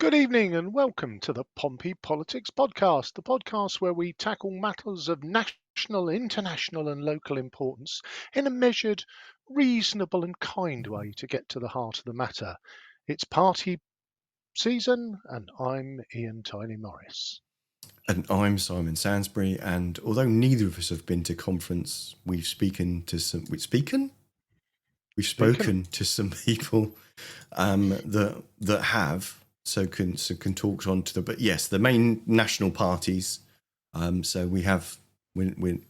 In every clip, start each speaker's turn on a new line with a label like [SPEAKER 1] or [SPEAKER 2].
[SPEAKER 1] Good evening and welcome to the Pompey Politics Podcast, the podcast where we tackle matters of national, international, and local importance in a measured, reasonable, and kind way to get to the heart of the matter. It's party season, and I'm Ian Tiny Morris.
[SPEAKER 2] And I'm Simon Sansbury, and although neither of us have been to conference, we've spoken to some people that have, so can talk on to the. But yes, the main national parties. So we're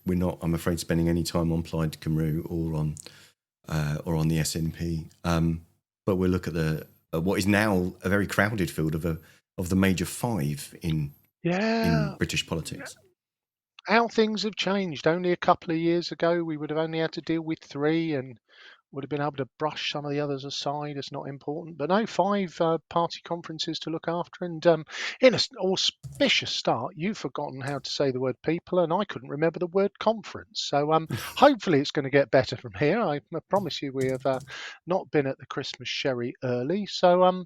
[SPEAKER 2] not, I'm afraid, spending any time on Plaid Cymru or on the SNP. But we'll look at what is now a very crowded field of the major five in British politics.
[SPEAKER 1] How things have changed. Only a couple of years ago, we would have only had to deal with three and would have been able to brush some of the others aside as not important. But no, five party conferences to look after. And in an auspicious start, you've forgotten how to say the word people, and I couldn't remember the word conference. So hopefully it's going to get better from here. I promise you we have not been at the Christmas sherry early. So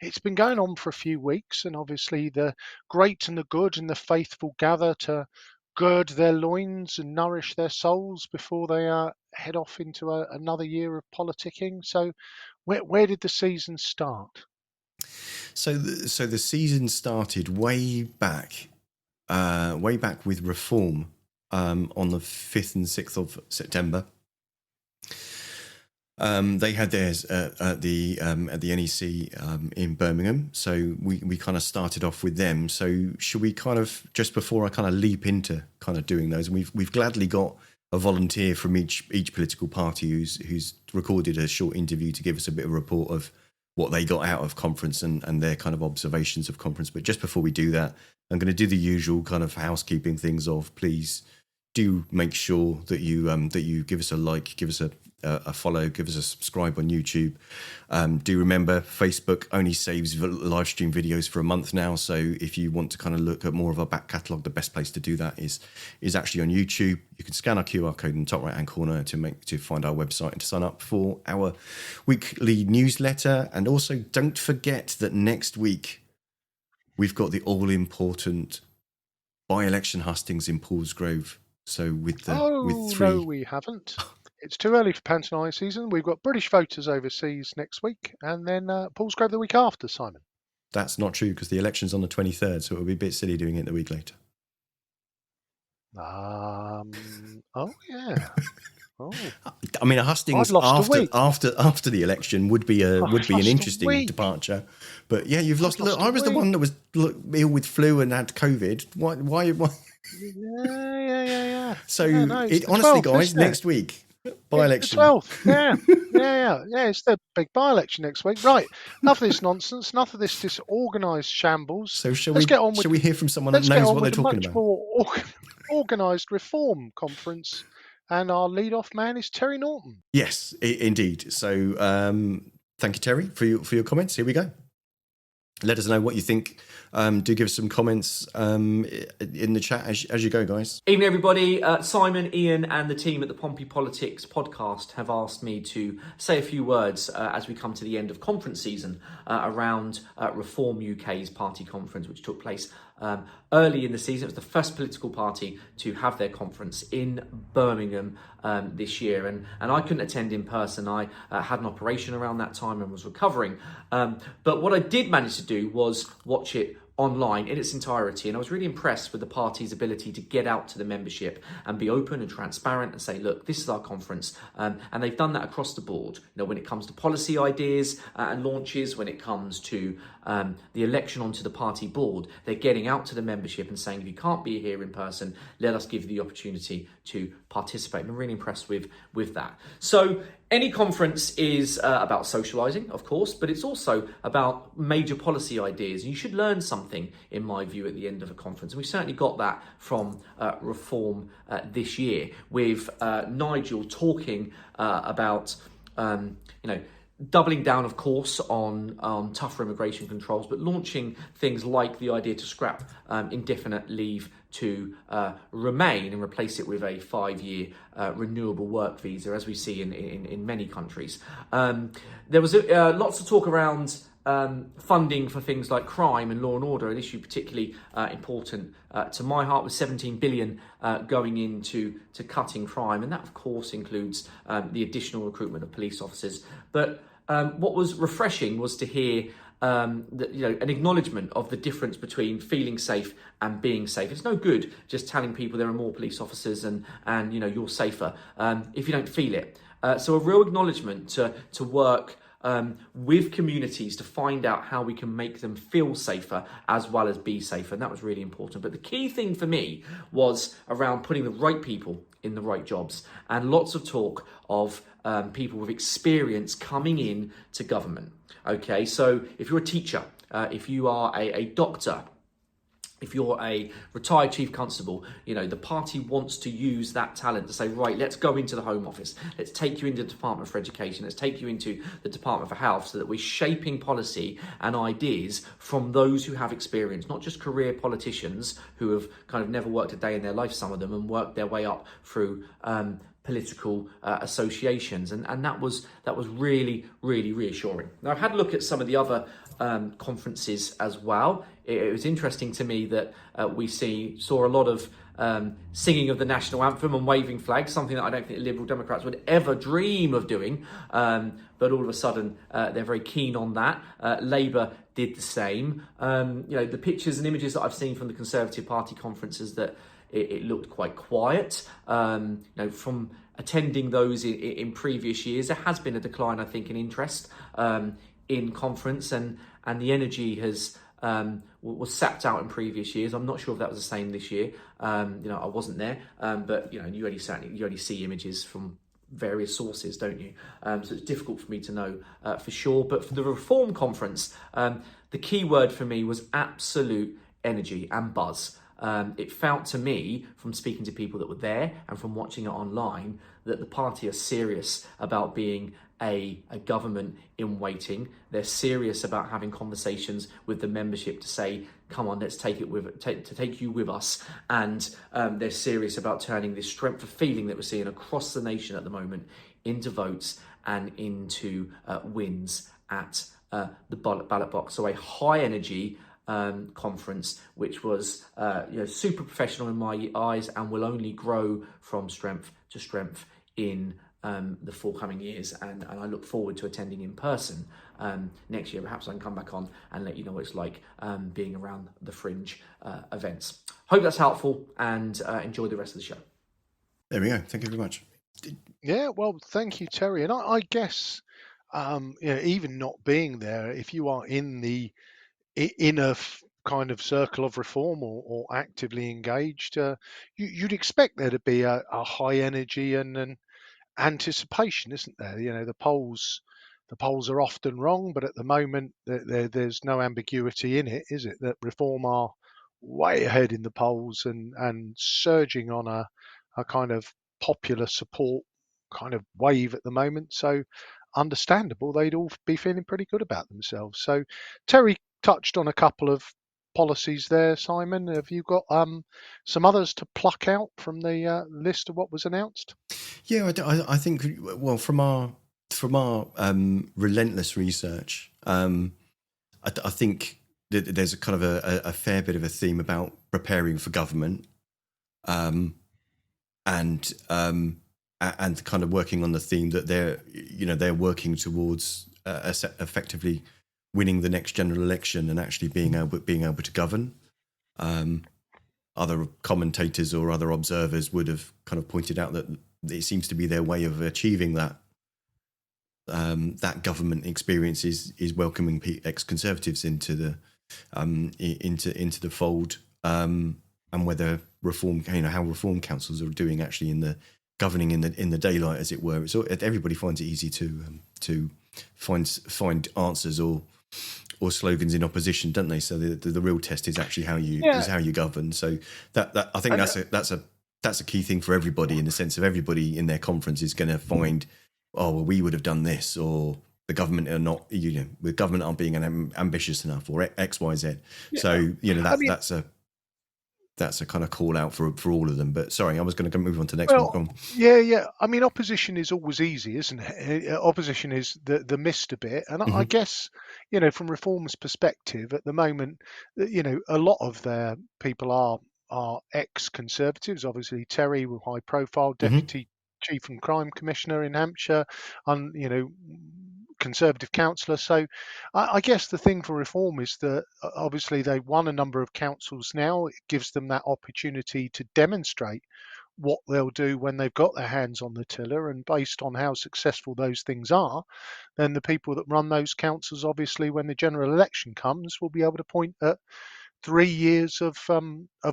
[SPEAKER 1] it's been going on for a few weeks, and obviously the great and the good and the faithful gather to gird their loins and nourish their souls before they head off into another year of politicking. So where did the season start?
[SPEAKER 2] So the season started way back with Reform on the 5th and 6th of September. They had theirs at the NEC in Birmingham, so we kind of started off with them. So should we kind of, just before I kind of leap into kind of doing those, and we've gladly got a volunteer from each political party who's recorded a short interview to give us a bit of a report of what they got out of conference and their kind of observations of conference. But just before we do that, I'm going to do the usual kind of housekeeping things of, please do make sure that you give us a like, give us a follow, give us a subscribe on YouTube. Do remember, Facebook only saves live stream videos for a month now, so if you want to kind of look at more of our back catalogue, the best place to do that is actually on YouTube. You can scan our QR code in the top right hand corner to find our website and to sign up for our weekly newsletter. And also don't forget that next week we've got the all-important by-election hustings in Paulsgrove. So with three.
[SPEAKER 1] No, we haven't. It's too early for pantomime season. We've got British voters overseas next week, and then Paulsgrove the week after, Simon.
[SPEAKER 2] That's not true, because the election's on the 23rd, so it would be a bit silly doing it the week later.
[SPEAKER 1] Oh yeah. Oh.
[SPEAKER 2] I mean, a hustings after the election would be an interesting departure. But yeah, you've lost. Look, I was the one that was ill with flu and had COVID. Why?
[SPEAKER 1] Yeah.
[SPEAKER 2] So honestly, 12th, guys, next week by-election.
[SPEAKER 1] The 12th. Yeah. It's the big by-election next week. Right. Enough of this nonsense. Enough of this disorganised shambles.
[SPEAKER 2] So shall we hear from someone that knows what they're talking about?
[SPEAKER 1] More organised Reform conference. And our lead-off man is Terry Norton.
[SPEAKER 2] Yes, indeed. So thank you, Terry, for your comments. Here we go. Let us know what you think. Do give us some comments in the chat as you go, guys.
[SPEAKER 3] Evening, everybody. Simon, Ian and the team at the Pompey Politics podcast have asked me to say a few words as we come to the end of conference season around Reform UK's party conference, which took place early in the season. It was the first political party to have their conference in Birmingham this year, and I couldn't attend in person. I had an operation around that time and was recovering, but what I did manage to do was watch it online in its entirety, and I was really impressed with the party's ability to get out to the membership and be open and transparent and say, look, this is our conference, and they've done that across the board. When it comes to policy ideas and launches, when it comes to the election onto the party board, they're getting out to the membership and saying, if you can't be here in person, let us give you the opportunity to participate. I'm really impressed with that. So any conference is about socialising, of course, but it's also about major policy ideas. You should learn something, in my view, at the end of a conference. And we certainly got that from Reform this year, with Nigel talking about, doubling down, of course, on tougher immigration controls, but launching things like the idea to scrap indefinite leave to remain and replace it with a 5-year renewable work visa, as we see in many countries. There was lots of talk around funding for things like crime and law and order, an issue particularly important to my heart, with 17 billion going into cutting crime, and that of course includes the additional recruitment of police officers. But what was refreshing was to hear that, an acknowledgement of the difference between feeling safe and being safe. It's no good just telling people there are more police officers and you're safer if you don't feel it. So a real acknowledgement to work with communities to find out how we can make them feel safer as well as be safer. And that was really important. But the key thing for me was around putting the right people in the right jobs, and lots of talk of people with experience coming in to government. Okay, so if you're a teacher, if you are a doctor, if you're a retired chief constable, the party wants to use that talent to say, right, let's go into the Home Office. Let's take you into the Department for Education. Let's take you into the Department for Health, so that we're shaping policy and ideas from those who have experience, not just career politicians who have kind of never worked a day in their life, some of them, and worked their way up through political associations, and that was really, really reassuring. Now, I've had a look at some of the other conferences as well. It was interesting to me that we saw a lot of singing of the national anthem and waving flags, something that I don't think Liberal Democrats would ever dream of doing, but all of a sudden they're very keen on that. Labour did the same. The pictures and images that I've seen from the Conservative Party conferences, that it looked quite quiet. From attending those in previous years, there has been a decline, I think, in interest in conference, and the energy was sapped out in previous years. I'm not sure if that was the same this year. I wasn't there, but you only see images from various sources, don't you? So it's difficult for me to know for sure. But for the Reform Conference, the key word for me was absolute energy and buzz. It felt to me, from speaking to people that were there and from watching it online, that the party are serious about being a government in waiting. They're serious about having conversations with the membership to say, come on, let's take you with us. And they're serious about turning this strength of feeling that we're seeing across the nation at the moment into votes and into wins at the ballot box. So a high energy conference, which was super professional in my eyes, and will only grow from strength to strength in the forthcoming years, and I look forward to attending in person next year. Perhaps I can come back on and let you know what it's like being around the fringe events. Hope that's helpful, and enjoy the rest of the show.
[SPEAKER 2] There we go. Thank you very much.
[SPEAKER 1] Yeah, well, thank you, Terry. And I guess even not being there, if you are in the inner kind of circle of reform or actively engaged, you'd expect there to be a high energy and an anticipation, isn't there? The polls are often wrong, but at the moment there's no ambiguity in it, is it, that Reform are way ahead in the polls and surging on a kind of popular support kind of wave at the moment. So understandable, they'd all be feeling pretty good about themselves. So Terry touched on a couple of policies there. Simon, have you got some others to pluck out from the list of what was announced?
[SPEAKER 2] Yeah, I think, well, from our relentless research, I think that there's a kind of a fair bit of a theme about preparing for government, and kind of working on the theme that they're working towards effectively winning the next general election and actually being able to govern. Other commentators or other observers would have kind of pointed out that it seems to be their way of achieving that. That government experience is welcoming ex-Conservatives into the fold, and whether reform, how reform councils are doing actually in the governing in the daylight, as it were. So everybody finds it easy to find answers or slogans in opposition, don't they? So the real test is actually how you govern. So that I think that's a key thing for everybody, in the sense of everybody in their conference is going to find, oh, well, we would have done this, or the government are not, the government aren't being ambitious enough, or X, Y, Z. Yeah. So that's a. that's a kind of call out for all of them. But sorry, I was going to move on to the next one. Go
[SPEAKER 1] Well,
[SPEAKER 2] on.
[SPEAKER 1] yeah. I mean, opposition is always easy, isn't it? Opposition is the missed a bit, and I
[SPEAKER 2] Mhm.
[SPEAKER 1] guess from Reform's perspective, at the moment, a lot of their people are ex-Conservatives. Obviously, Terry, high-profile
[SPEAKER 2] Mhm.
[SPEAKER 1] deputy chief and crime commissioner in Hampshire, and Conservative councillor. So, I guess the thing for Reform is that obviously they've won a number of councils now. It gives them that opportunity to demonstrate what they'll do when they've got their hands on the tiller, and based on how successful those things are, then the people that run those councils, obviously, when the general election comes, will be able to point at 3 years of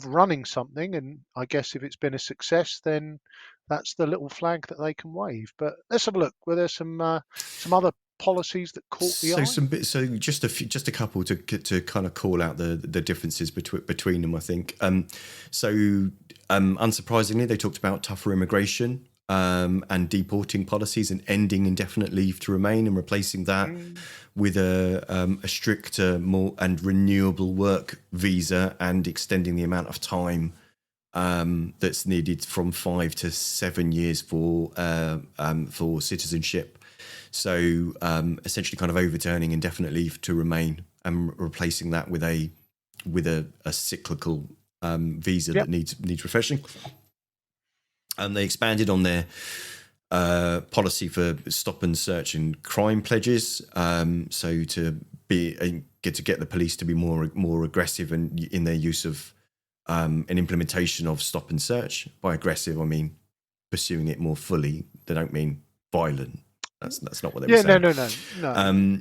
[SPEAKER 1] running something, and I guess if it's been a success, then that's the little flag that they can wave. But let's have a look. Were there some other policies that caught the
[SPEAKER 2] So
[SPEAKER 1] eye?
[SPEAKER 2] some bit, so just a couple to kind of call out the differences between them. I think. Unsurprisingly, they talked about tougher immigration and deporting policies and ending indefinite leave to remain and replacing that
[SPEAKER 1] Mm,
[SPEAKER 2] with a stricter, more and renewable work visa and extending the amount of time that's needed from 5 to 7 years for citizenship. So essentially, kind of overturning indefinite leave to remain and replacing that with a cyclical visa
[SPEAKER 1] yep.
[SPEAKER 2] that needs refreshing. And they expanded on their policy for stop and search and crime pledges. So to get the police to be more aggressive in their use of an implementation of stop and search. By aggressive, I mean pursuing it more fully. They don't mean violent. That's not what they were
[SPEAKER 1] Yeah. No.
[SPEAKER 2] saying.
[SPEAKER 1] No. No. No.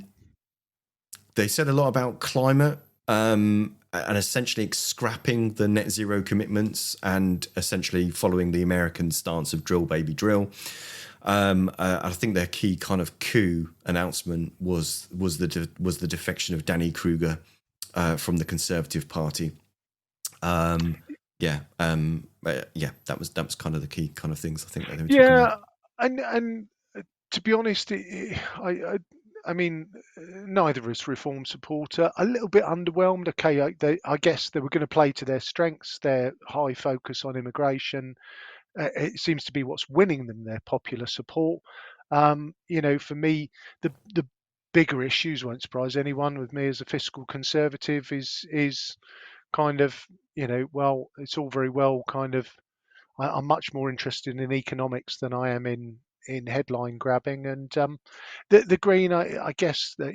[SPEAKER 2] They said a lot about climate and essentially scrapping the net zero commitments and essentially following the American stance of drill baby drill. I think their key kind of coup announcement was the defection of Danny Kruger from the Conservative Party. That was kind of the key kind of things I think that they were talking about.
[SPEAKER 1] Yeah, and to be honest, I mean, neither of us Reform supporter. A little bit underwhelmed. Okay, I guess they were going to play to their strengths, their high focus on immigration. It seems to be what's winning them their popular support. For me, the bigger issues won't surprise anyone with me as a fiscal conservative is kind of well, it's all very well kind of I'm much more interested in economics than I am in headline grabbing. And the Green, I guess that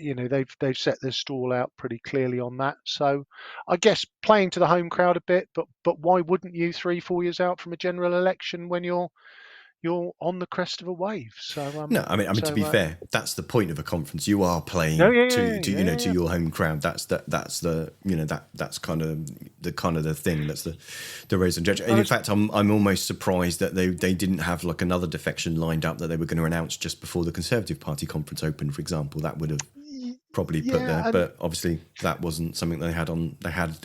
[SPEAKER 1] they've set their stall out pretty clearly on that. So I guess playing to the home crowd a bit, but why wouldn't you 3-4 years out from a general election when you're on the crest of a wave? So
[SPEAKER 2] No, I mean to be fair, that's the point of a conference. You are
[SPEAKER 1] no,
[SPEAKER 2] playing
[SPEAKER 1] yeah,
[SPEAKER 2] to
[SPEAKER 1] yeah, yeah,
[SPEAKER 2] to
[SPEAKER 1] yeah.
[SPEAKER 2] your home crowd. That's the that's kind of the thing. That's the reason. Judge. And
[SPEAKER 1] And
[SPEAKER 2] in fact, I'm almost surprised that they didn't have like another defection lined up that they were going to announce just before the Conservative Party conference opened, for example. That would have probably put there,
[SPEAKER 1] yeah, and
[SPEAKER 2] but obviously that wasn't something they had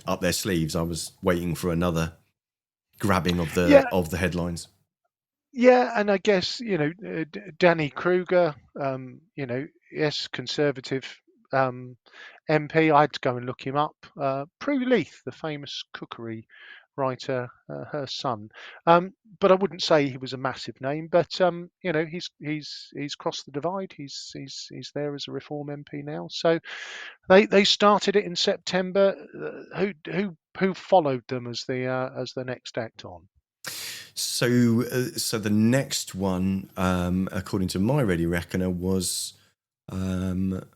[SPEAKER 2] up their sleeves. I was waiting for another grabbing of
[SPEAKER 1] yeah,
[SPEAKER 2] the headlines.
[SPEAKER 1] yeah, and I guess Danny Kruger, yes, Conservative MP. I had to go and look him up. Prue Leith, the famous cookery writer, her son. But I wouldn't say he was a massive name. But he's crossed the divide. He's there as a Reform MP now. So they started it in September. Who followed them as the next act on?
[SPEAKER 2] So the next one, according to my Ready Reckoner, was the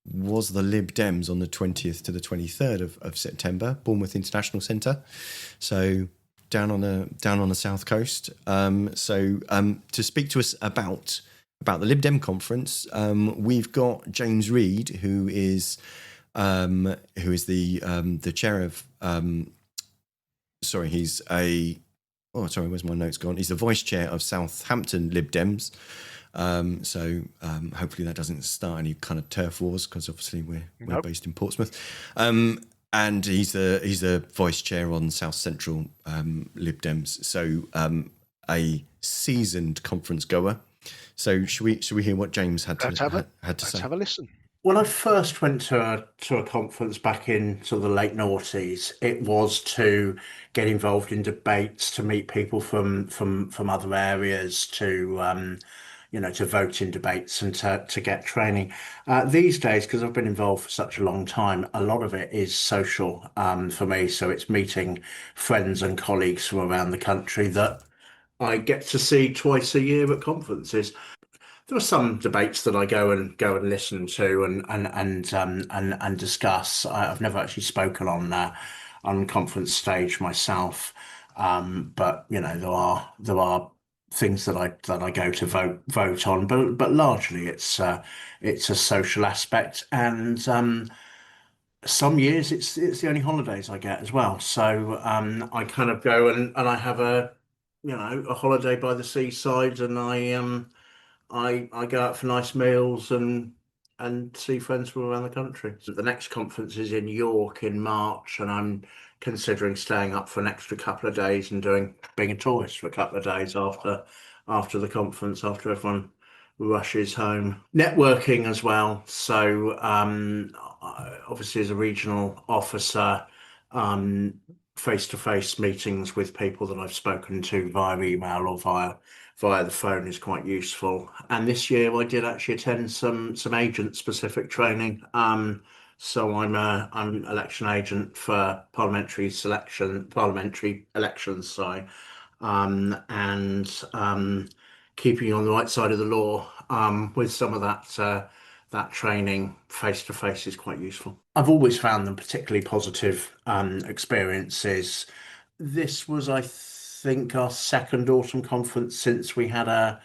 [SPEAKER 2] Lib Dems on the 20th to the 23rd of September, Bournemouth International Centre. So down on the south coast. To speak to us about the Lib Dem conference, we've got James Reid, who is the chair of. He's a. Oh, sorry, where's my notes gone? He's the vice chair of Southampton Lib Dems. Hopefully that doesn't start any kind of turf wars, because obviously we're
[SPEAKER 1] Nope.
[SPEAKER 2] based in Portsmouth. And he's the vice chair on South Central Lib Dems. So a seasoned conference goer. So should we hear what James had to
[SPEAKER 1] Let's
[SPEAKER 2] say?
[SPEAKER 1] have a listen.
[SPEAKER 4] When I first went to a conference back in sort of the late noughties, it was to get involved in debates, to meet people from other areas, to vote in debates and to get training. These days, because I've been involved for such a long time, a lot of it is social for me. So it's meeting friends and colleagues from around the country that I get to see twice a year at conferences. There are some debates that I go and listen to and discuss. I've never actually spoken on conference stage myself, but there are things that I go to vote on, but largely it's a social aspect, and some years it's the only holidays I get as well. So I kind of go and I have a holiday by the seaside, and I go out for nice meals and see friends from around the country. So the next conference is in York in March, and I'm considering staying up for an extra couple of days and doing being a tourist for a couple of days after the conference, after everyone rushes home. Networking as well. So obviously as a regional officer, um, face-to-face meetings with people that I've spoken to via email or via the phone is quite useful. And this year I did actually attend some agent specific training. So I'm election agent for parliamentary elections, sorry, and keeping on the right side of the law with some of that training face to face is quite useful. I've always found them particularly positive experiences. This was, I think, our second autumn conference since we had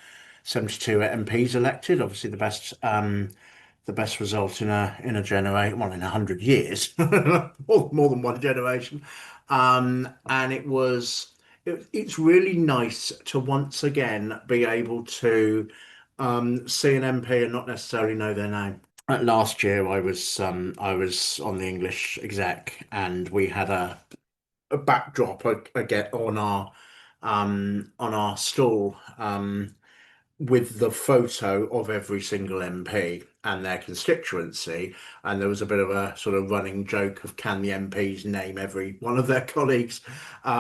[SPEAKER 4] 72 MPs elected. Obviously, the best result in a generation, well, in 100 years, more than one generation. And it's really nice to once again be able to see an MP and not necessarily know their name. Last year, I was on the English exec, and we had a backdrop again on our stall. With the photo of every single MP and their constituency. And there was a bit of a sort of running joke of can the MPs name every one of their colleagues,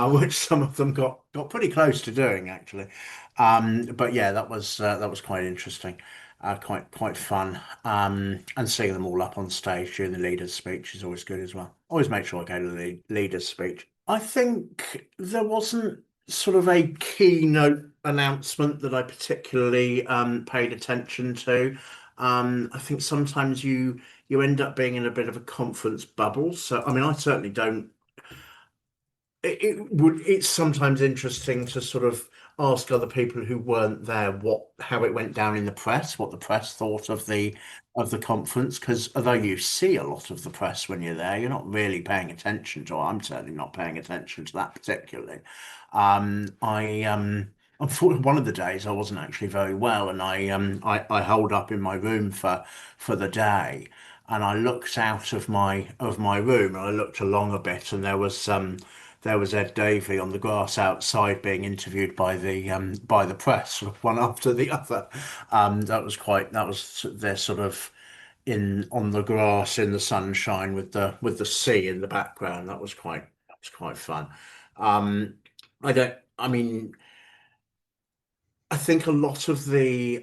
[SPEAKER 4] which some of them got pretty close to doing actually. But yeah, that was quite interesting. Quite fun. And seeing them all up on stage during the leader's speech is always good as well. Always make sure I go to the leader's speech. I think there wasn't sort of a keynote announcement that I particularly paid attention to. I think sometimes you end up being in a bit of a conference bubble. So I mean, I certainly don't. It's sometimes interesting to sort of ask other people who weren't there what how it went down in the press, what the press thought of the conference, because although you see a lot of the press when you're there, you're not really paying attention to. I'm certainly not paying attention to that particularly. I unfortunately one of the days I wasn't actually very well, and I holed up in my room for the day, and I looked out of my room and I looked along a bit, and there was Ed Davey on the grass outside being interviewed by the press, sort of one after the other. That was they're sort of in on the grass in the sunshine with the sea in the background. That was quite fun. Um, I don't. I mean, I think a lot of the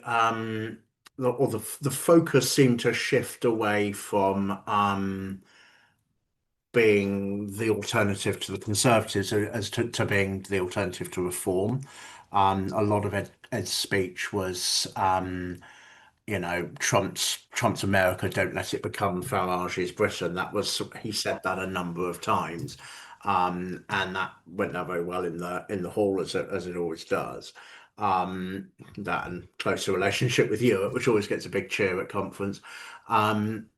[SPEAKER 4] focus seemed to shift away from being the alternative to the Conservatives as to being the alternative to reform. A lot of Ed's speech was, Trump's America, don't let it become Farage's Britain. He said that a number of times, and that went down very well in the hall as it always does. That and closer relationship with Europe, which always gets a big cheer at conference. Um,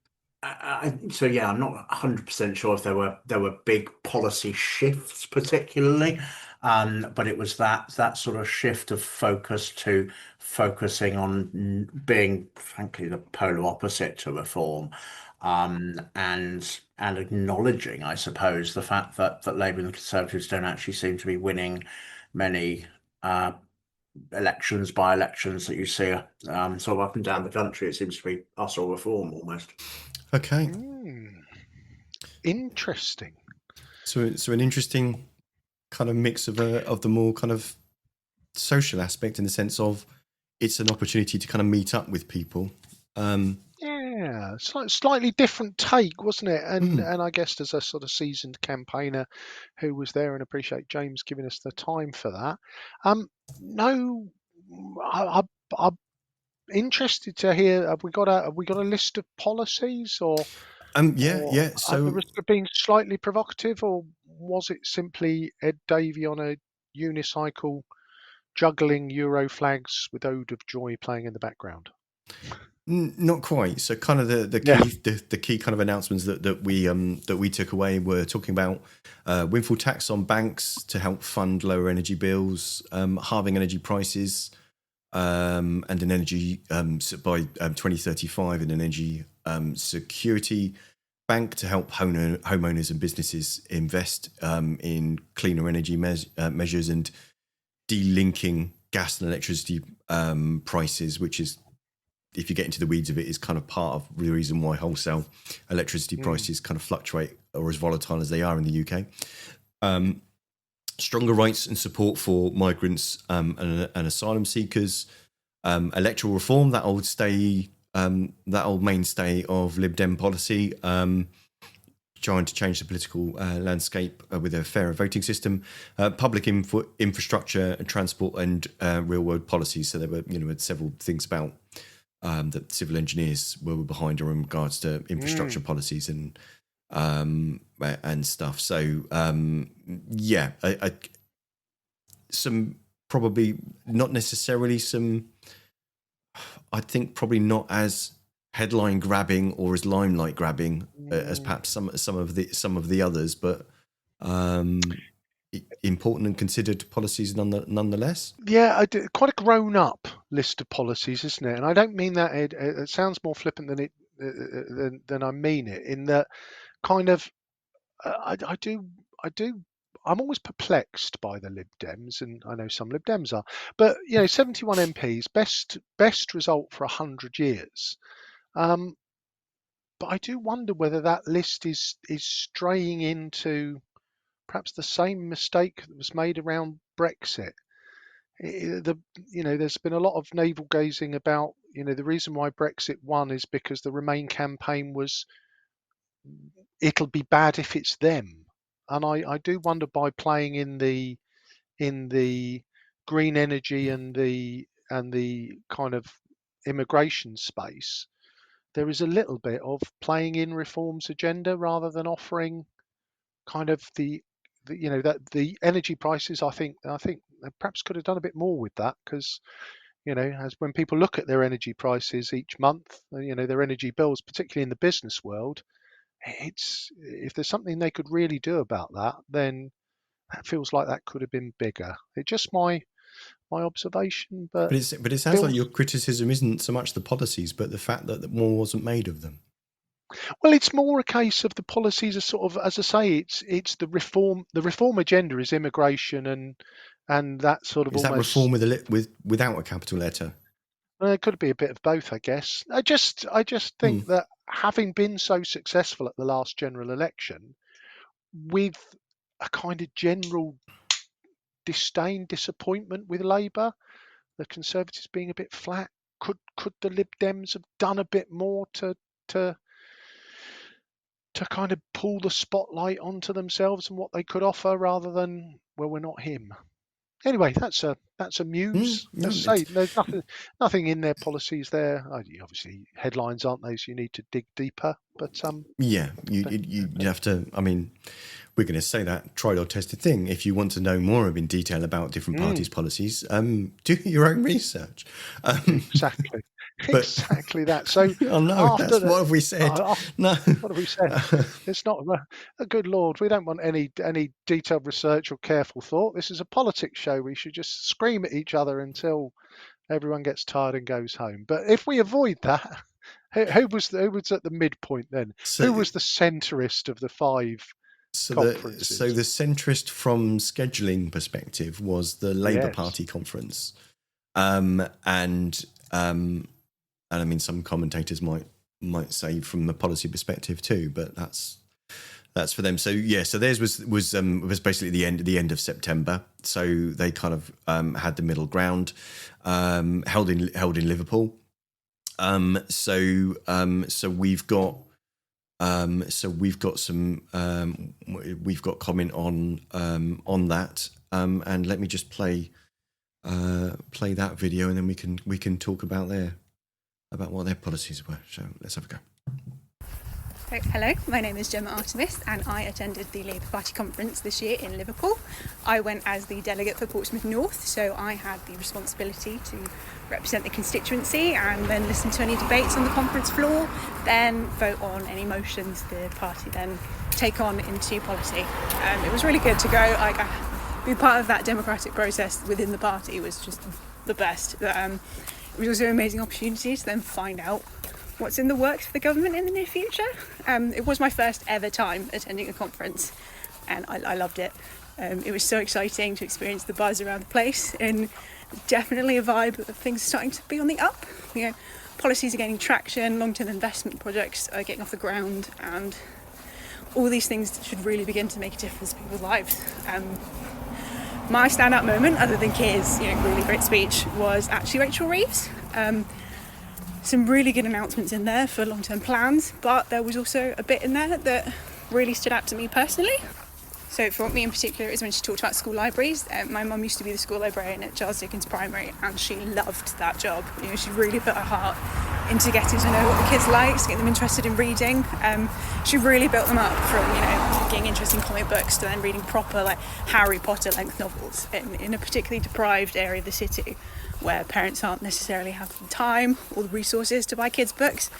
[SPEAKER 4] so yeah, I'm not 100% sure if there were big policy shifts particularly, but it was that sort of shift of focus to focusing on being frankly the polar opposite to reform, and acknowledging, I suppose, the fact that Labour and the Conservatives don't actually seem to be winning many uh, elections, by-elections that you see sort of up and down the country. It seems to be us or reform almost.
[SPEAKER 2] Okay.
[SPEAKER 1] Interesting.
[SPEAKER 2] So an interesting kind of mix of the more kind of social aspect, in the sense of it's an opportunity to kind of meet up with people.
[SPEAKER 1] Yeah, slightly different take, wasn't it? And I guess as a sort of seasoned campaigner who was there, and appreciate James giving us the time for that. No, I'm interested to hear. Have we got a list of policies, or
[SPEAKER 2] Yeah.
[SPEAKER 1] at the
[SPEAKER 2] So
[SPEAKER 1] risk of being slightly provocative, or was it simply Ed Davey on a unicycle juggling Euro flags with Ode of Joy playing in the background?
[SPEAKER 2] not quite. So kind of the
[SPEAKER 1] Yeah.
[SPEAKER 2] key the key kind of announcements that we took away were talking about windfall tax on banks to help fund lower energy bills, halving energy prices, and an energy by 2035, and an energy security bank to help homeowners and businesses invest in cleaner energy measures, and delinking gas and electricity prices, which is, if you get into the weeds of it, is kind of part of the reason why wholesale electricity prices kind of fluctuate or as volatile as they are in the UK. Stronger rights and support for migrants and asylum seekers. Electoral reform, that old mainstay of Lib Dem policy, trying to change the political landscape with a fairer voting system, public infrastructure, transport, and real world policies. So there were, several things about that civil engineers were behind in regards to infrastructure policies and stuff. So yeah, some probably not necessarily some. I think probably not as headline grabbing or as limelight grabbing as perhaps some of the others, but important and considered policies nonetheless.
[SPEAKER 1] Yeah, I do, quite a grown-up list of policies, isn't it? And I don't mean that it sounds more flippant than I mean it. In that kind of, I do. I'm always perplexed by the Lib Dems, and I know some Lib Dems are. But 71 MPs, best result for 100 years. But I do wonder whether that list is straying into perhaps the same mistake that was made around Brexit. There's been a lot of navel gazing about, the reason why Brexit won is because the Remain campaign was, it'll be bad if it's them. And I do wonder, by playing in the green energy and the kind of immigration space, there is a little bit of playing in reform's agenda rather than offering kind of that the energy prices. I think they perhaps could have done a bit more with that, because as when people look at their energy prices each month, their energy bills, particularly in the business world, it's, if there's something they could really do about that, then that feels like that could have been bigger. It's just my observation, but
[SPEAKER 2] But it sounds like your criticism isn't so much the policies, but the fact that more wasn't made of them.
[SPEAKER 1] well, it's more a case of the policies are sort of, as I say, it's the reform. The reform agenda is immigration and that sort of
[SPEAKER 2] Is that
[SPEAKER 1] almost.
[SPEAKER 2] reform without a capital letter?
[SPEAKER 1] It could be a bit of both, I guess. I just think that having been so successful at the last general election, with a kind of general disdain, disappointment with Labour, the Conservatives being a bit flat, could the Lib Dems have done a bit more to kind of pull the spotlight onto themselves and what they could offer, rather than, well, we're not him. Anyway, that's a muse.
[SPEAKER 2] No,
[SPEAKER 1] As I say, there's nothing in their policies there. Obviously, headlines aren't those. You need to dig deeper. But
[SPEAKER 2] yeah, you have to. I mean, we're going to say that tried or tested thing. If you want to know more in detail about different parties' policies, do your own research.
[SPEAKER 1] Exactly.
[SPEAKER 2] But,
[SPEAKER 1] exactly that. So,
[SPEAKER 2] oh no, what have we said? No,
[SPEAKER 1] what have we said? It's not a good Lord. We don't want any detailed research or careful thought. This is a politics show. We should just scream at each other until everyone gets tired and goes home. But if we avoid that, who was at the midpoint then? Who was the centrist of the five conferences?
[SPEAKER 2] So the centrist from scheduling perspective was the Labour Party conference. And I mean, some commentators might say from the policy perspective too, but that's for them. So yeah, so theirs was basically the end of September. So they kind of had the middle ground, held in Liverpool. So we've got comment on that, and let me just play that video, and then we can talk about what their policies were. So let's have a go.
[SPEAKER 5] So, hello, my name is Gemma Artemis and I attended the Labour Party conference this year in Liverpool. I went as the delegate for Portsmouth North, so I had the responsibility to represent the constituency and then listen to any debates on the conference floor, then vote on any motions the party then take on into policy. It was really good to go. Be part of that democratic process within the party was just the best. It was also an amazing opportunity to then find out what's in the works for the government in the near future. It was my first ever time attending a conference and I loved it. It was so exciting to experience the buzz around the place, and definitely a vibe of things starting to be on the up. Policies are gaining traction, long-term investment projects are getting off the ground, and all these things should really begin to make a difference in people's lives. My standout moment, other than Keir's really great speech, was actually Rachel Reeves. Some really good announcements in there for long-term plans, but there was also a bit in there that really stood out to me personally. So for me in particular, it was when she talked about school libraries. My mum used to be the school librarian at Charles Dickens Primary, and she loved that job. She really put her heart into getting to know what the kids liked, to get them interested in reading. She really built them up from getting interested in comic books to then reading proper Harry Potter length novels in a particularly deprived area of the city, where parents aren't necessarily having the time or the resources to buy kids' books.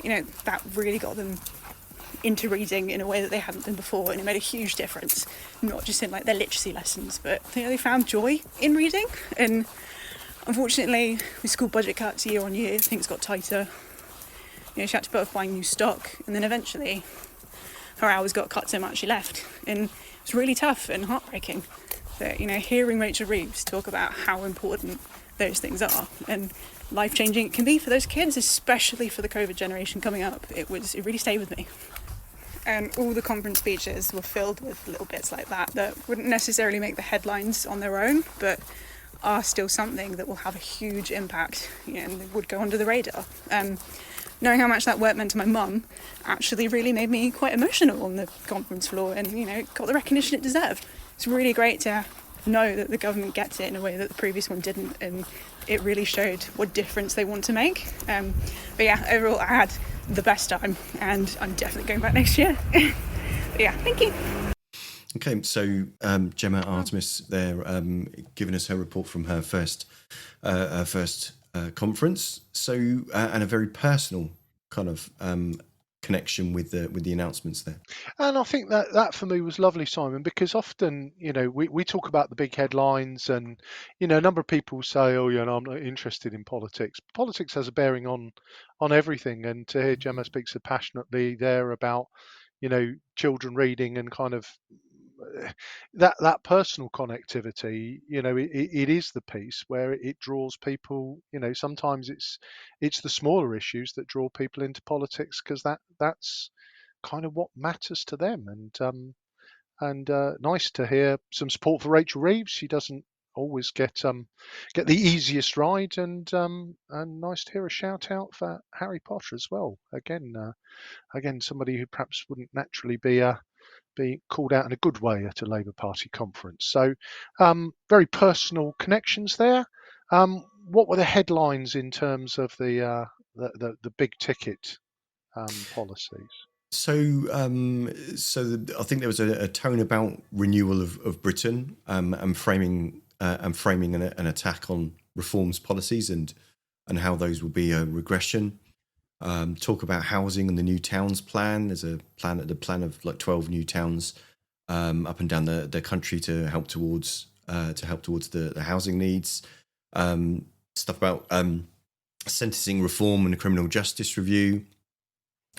[SPEAKER 5] That really got them into reading in a way that they hadn't done before, and it made a huge difference, not just in their literacy lessons, but they found joy in reading. And unfortunately, with school budget cuts year on year, things got tighter. She had to put off buying new stock, and then eventually her hours got cut so much she left, and it was really tough and heartbreaking. But hearing Rachel Reeves talk about how important those things are and life-changing it can be for those kids, especially for the COVID generation coming up, it really stayed with me. And all the conference speeches were filled with little bits like that wouldn't necessarily make the headlines on their own, but are still something that will have a huge impact, and they would go under the radar. Knowing how much that work meant to my mum actually really made me quite emotional on the conference floor, and got the recognition it deserved. It's really great to know that the government gets it in a way that the previous one didn't, and it really showed what difference they want to make. But yeah, overall I had the best time, and I'm definitely going back next year. But yeah, thank you.
[SPEAKER 2] Okay, so Gemma Artemis there, giving us her report from her first conference. So and a very personal kind of connection with the announcements there.
[SPEAKER 1] And I think that for me was lovely, Simon, because often, we talk about the big headlines, and, a number of people say, oh, I'm not interested in politics. Politics has a bearing on everything. And to hear Gemma speak so passionately there about, children reading and kind of that personal connectivity, it is the piece where it draws people. Sometimes it's the smaller issues that draw people into politics, because that's kind of what matters to them. And nice to hear some support for Rachel Reeves. She doesn't always get the easiest ride, and nice to hear a shout out for Harry Potter as well. Again, somebody who perhaps wouldn't naturally be called out in a good way at a Labour Party conference. So very personal connections there. What were the headlines in terms of the big ticket policies?
[SPEAKER 2] So, I think there was a tone about renewal of Britain, and framing an attack on reforms policies and how those will be a regression. Talk about housing and the new towns plan. There's a plan of 12 new towns up and down the country to help towards the housing needs. Stuff about sentencing reform and criminal justice review.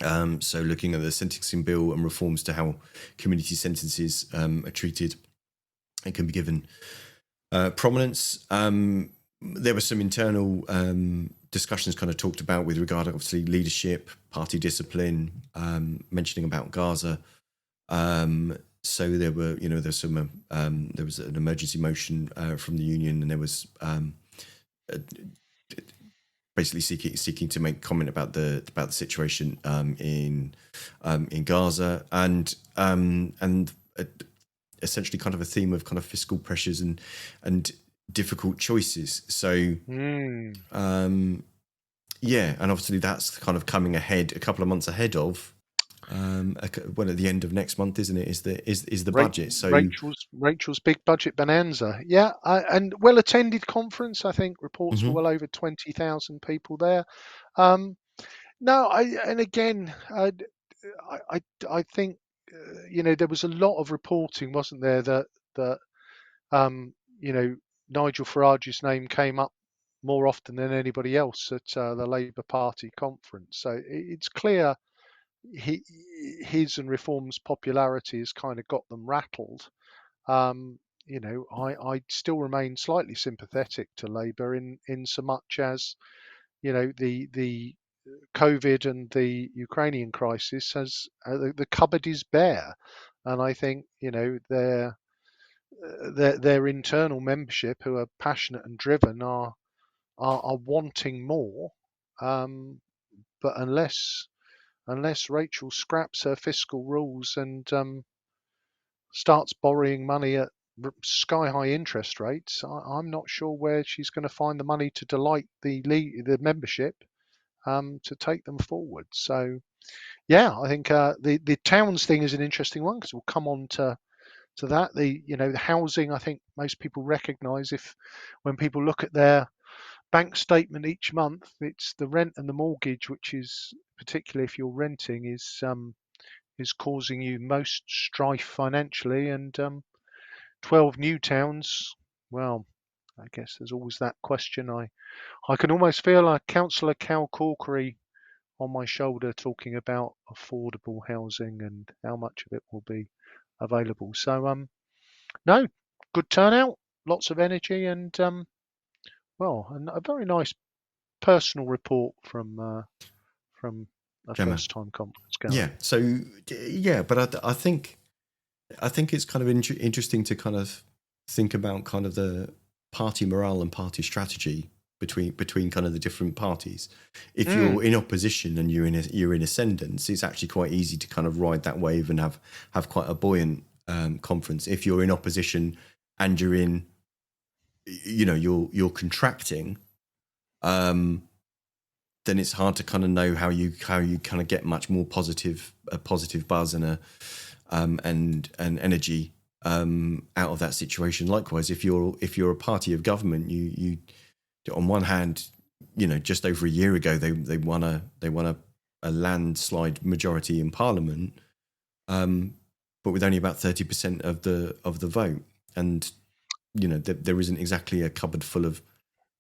[SPEAKER 2] So looking at the sentencing bill and reforms to how community sentences are treated and can be given prominence. there were some internal discussions kind of talked about with regard to obviously leadership, party discipline, mentioning about Gaza. So there were, there's some, there was an emergency motion from the union, and there was basically seeking to make comment about the situation in Gaza, and essentially kind of a theme of kind of fiscal pressures and difficult choices. So yeah, and obviously that's kind of coming ahead a couple of months ahead of well, at the end of next month, isn't it? Is the budget? So
[SPEAKER 1] Rachel's big budget bonanza, yeah, and well attended conference. I think reports were well over 20,000 people there. No, I think there was a lot of reporting, wasn't there, that Nigel Farage's name came up more often than anybody else at the Labour Party conference. So it's clear his and Reform's popularity has kind of got them rattled. I still remain slightly sympathetic to Labour in so much as the COVID and the Ukrainian crisis has the cupboard is bare, and I think their internal membership, who are passionate and driven, are wanting more, but unless Rachel scraps her fiscal rules and starts borrowing money at sky-high interest rates, I'm not sure where she's going to find the money to delight the membership to take them forward. So, yeah, I think the towns thing is an interesting one, because we'll come on to that. The housing, I think most people recognise, when people look at their bank statement each month, it's the rent and the mortgage, which is, particularly if you're renting, is causing you most strife financially. And 12 new towns, well, I guess there's always that question. I can almost feel Councillor Cal Corkery on my shoulder talking about affordable housing and how much of it will be available. So no, good turnout, lots of energy, and and a very nice personal report from a
[SPEAKER 2] Gemma.
[SPEAKER 1] first-time conference going.
[SPEAKER 2] Yeah. So yeah, but I think it's kind of interesting to kind of think about kind of the party morale and party strategy between kind of the different parties. If you're in opposition and you're in ascendance, it's actually quite easy to kind of ride that wave and have quite a buoyant conference. If you're in opposition and you're in, you're contracting, then it's hard to kind of know how you kind of get much more positive buzz and and energy out of that situation. Likewise, if you're a party of government, you on one hand, just over a year ago they won a landslide majority in Parliament, but with only about 30% of the vote, and there isn't exactly a cupboard full of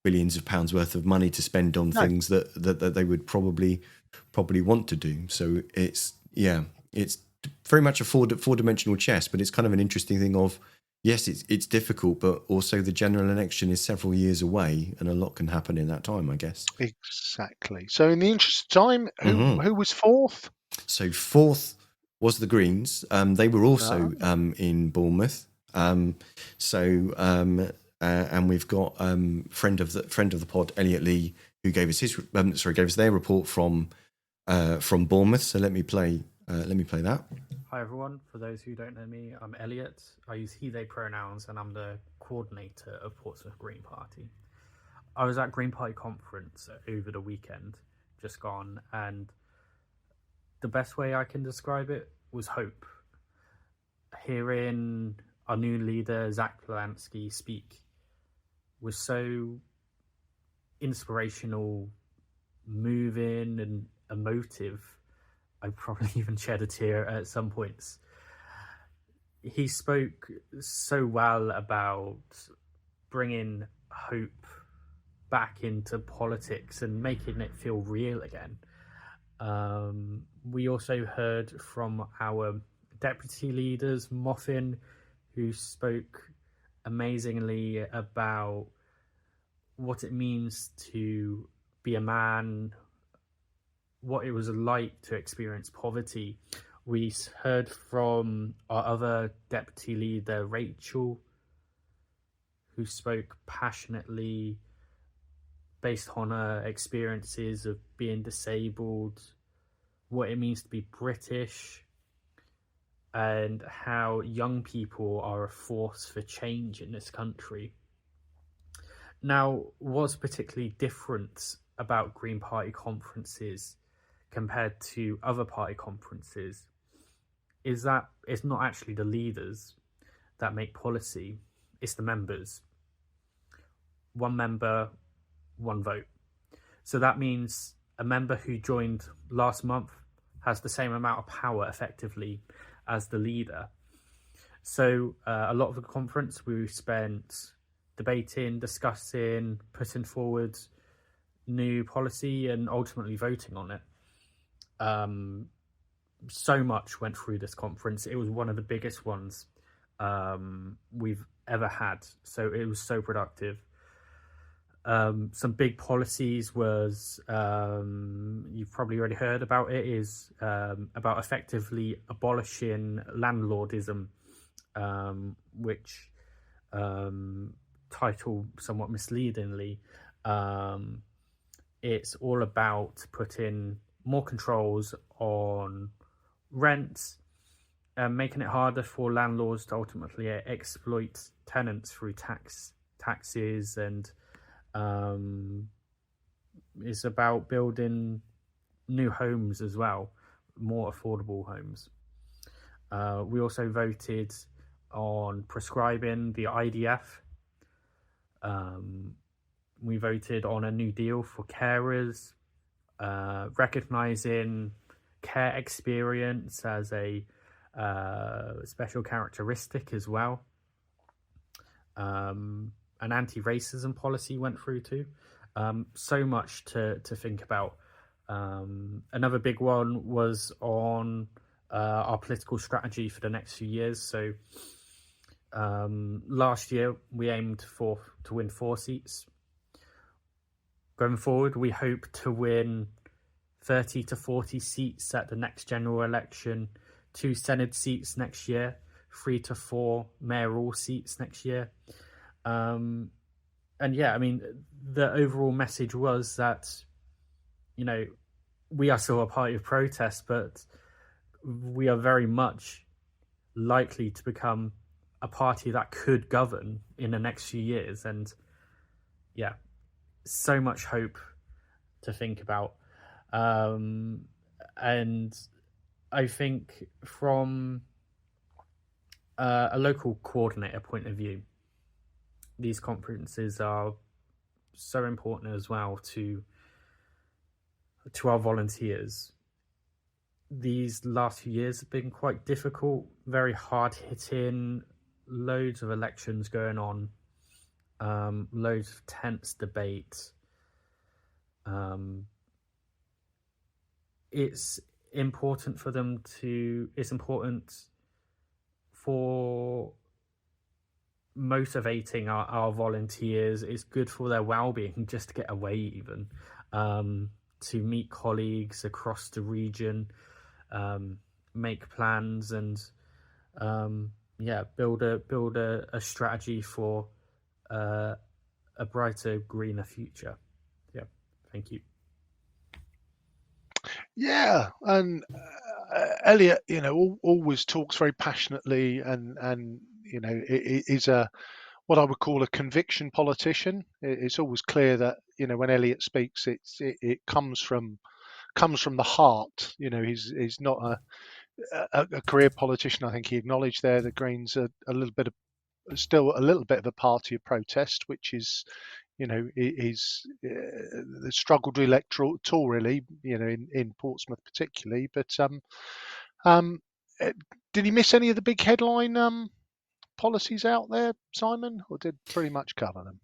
[SPEAKER 2] billions of pounds worth of money to spend on things that they would probably want to do. So it's very much a four-dimensional chess, but it's kind of an interesting thing of, yes, it's difficult, but also the general election is several years away, and a lot can happen in that time, I guess.
[SPEAKER 1] Exactly. So in the interest of time, who was fourth?
[SPEAKER 2] So fourth was the Greens. They were also in Bournemouth. And we've got friend of the pod, Elliot Lee, who gave us their report from Bournemouth. So let me play that.
[SPEAKER 6] Hi everyone. For those who don't know me, I'm Elliot. I use he/they pronouns, and I'm the coordinator of Portsmouth Green Party. I was at Green Party conference over the weekend, just gone, and the best way I can describe it was hope. Hearing our new leader, Zach Polanski, speak was so inspirational, moving, and emotive. I probably even shed a tear at some points. He spoke so well about bringing hope back into politics and making it feel real again. We also heard from our deputy leaders, Moffin, who spoke amazingly about what it means to be a man, what it was like to experience poverty. We heard from our other deputy leader, Rachel, who spoke passionately based on her experiences of being disabled, what it means to be British, and how young people are a force for change in this country. Now, what's particularly different about Green Party conferences compared to other party conferences is that it's not actually the leaders that make policy, it's the members. One member, one vote. So that means a member who joined last month has the same amount of power effectively as the leader. So a lot of the conference we spent debating, discussing, putting forward new policy and ultimately voting on it. So much went through this conference. It was one of the biggest ones we've ever had. So it was so productive. Some big policies was, you've probably already heard about it, is about effectively abolishing landlordism, which title somewhat misleadingly, it's all about putting more controls on rents and making it harder for landlords to ultimately exploit tenants through taxes, and it's about building new homes as well, more affordable homes. We also voted on prescribing the IDF. We voted on a new deal for carers, recognising care experience as a special characteristic as well. An anti-racism policy went through too. So much to think about. Another big one was on our political strategy for the next few years. So last year we aimed to win 4 seats. Going forward, we hope to win 30 to 40 seats at the next general election, 2 Senate seats next year, 3 to 4 mayoral seats next year. And yeah, I mean, the overall message was that, you know, we are still a party of protest, but we are very much likely to become a party that could govern in the next few years. And yeah, so much hope to think about. And I think from a local coordinator point of view, these conferences are so important as well to our volunteers. These last few years have been quite difficult, very hard hitting, loads of elections going on, loads of tense debate. It's important for motivating our volunteers. It's good for their well-being just to get away, even to meet colleagues across the region, make plans, and build a strategy for a brighter, greener future. Yeah, thank you.
[SPEAKER 1] Yeah, and Elliot, always talks very passionately, and is what I would call a conviction politician. It's always clear that when Elliot speaks, it comes from the heart. He's not a career politician. I think he acknowledged there the Greens are still a little bit of a party of protest, which is is the struggle to electorally, in Portsmouth particularly. But did he miss any of the big headline policies out there, Simon, or did pretty much cover them?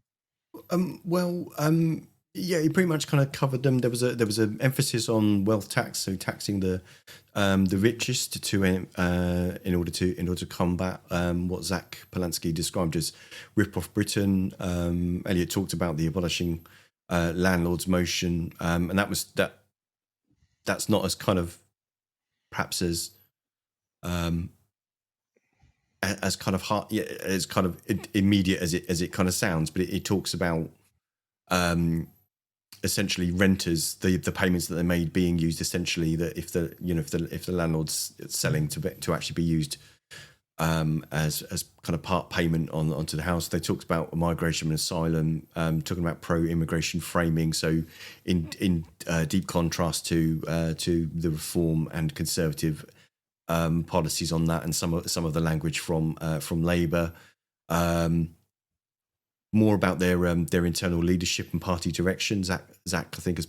[SPEAKER 2] Yeah, he pretty much kind of covered them. There was an emphasis on wealth tax, so taxing the richest to in order to combat what Zach Polanski described as rip off Britain. Elliot talked about the abolishing landlords motion, and that's not as kind of perhaps as kind of hard, yeah, as kind of immediate as it kind of sounds, but it talks about essentially renters, the payments that they made being used essentially, that if the landlord's selling to actually be used as kind of part payment onto the house. They talked about migration and asylum, talking about pro-immigration framing. So in deep contrast to the Reform and Conservative policies on that, and some of the language from Labour. More about their internal leadership and party direction. Zach, I think, has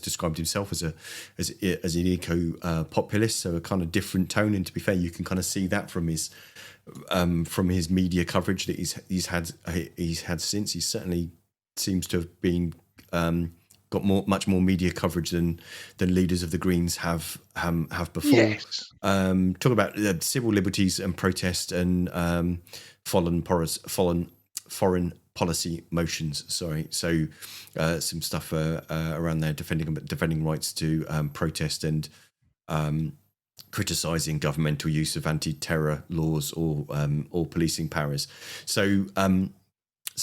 [SPEAKER 2] described himself as an eco populist, so a kind of different tone. And to be fair, you can kind of see that from his media coverage that he's had since. He certainly seems to have been got much more media coverage than leaders of the Greens have before.
[SPEAKER 1] Yes.
[SPEAKER 2] Talk about civil liberties and protest and foreign policy motions. Sorry, so some stuff around there defending rights to protest and criticising governmental use of anti-terror laws or policing powers. So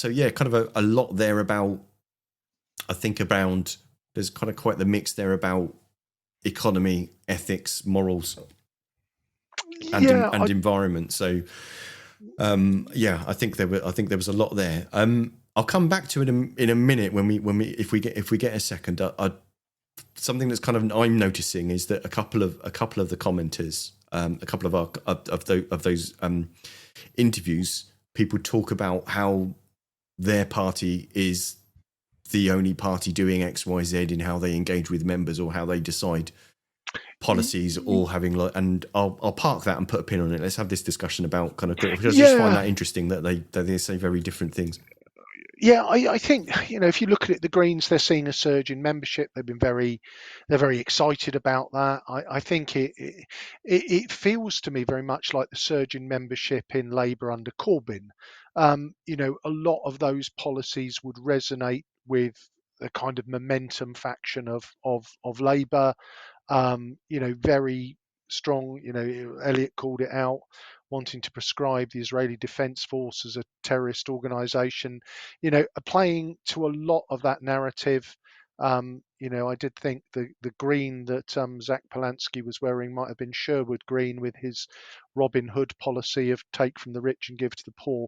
[SPEAKER 2] yeah, kind of a lot there about. I think around there's kind of quite the mix there about economy, ethics, morals, and environment. So. I think there was a lot there. I'll come back to it in a minute when we if we get a second. Something that's kind of I'm noticing is that a couple of the commenters, a couple of those interviews, people talk about how their party is the only party doing X, Y, Z in how they engage with members or how they decide policies, or having and I'll park that and put a pin on it. Let's have this discussion about kind of. I just find that interesting that they say very different things.
[SPEAKER 1] Yeah, I think if you look at it, the Greens, they're seeing a surge in membership. They're very excited about that. I think it feels to me very much like the surge in membership in Labour under Corbyn. A lot of those policies would resonate with the kind of momentum faction of Labour. Very strong. Elliot called it out, wanting to prescribe the Israeli Defense Force as a terrorist organization, playing to a lot of that narrative. I did think the green that Zach Polanski was wearing might have been Sherwood green, with his Robin Hood policy of take from the rich and give to the poor.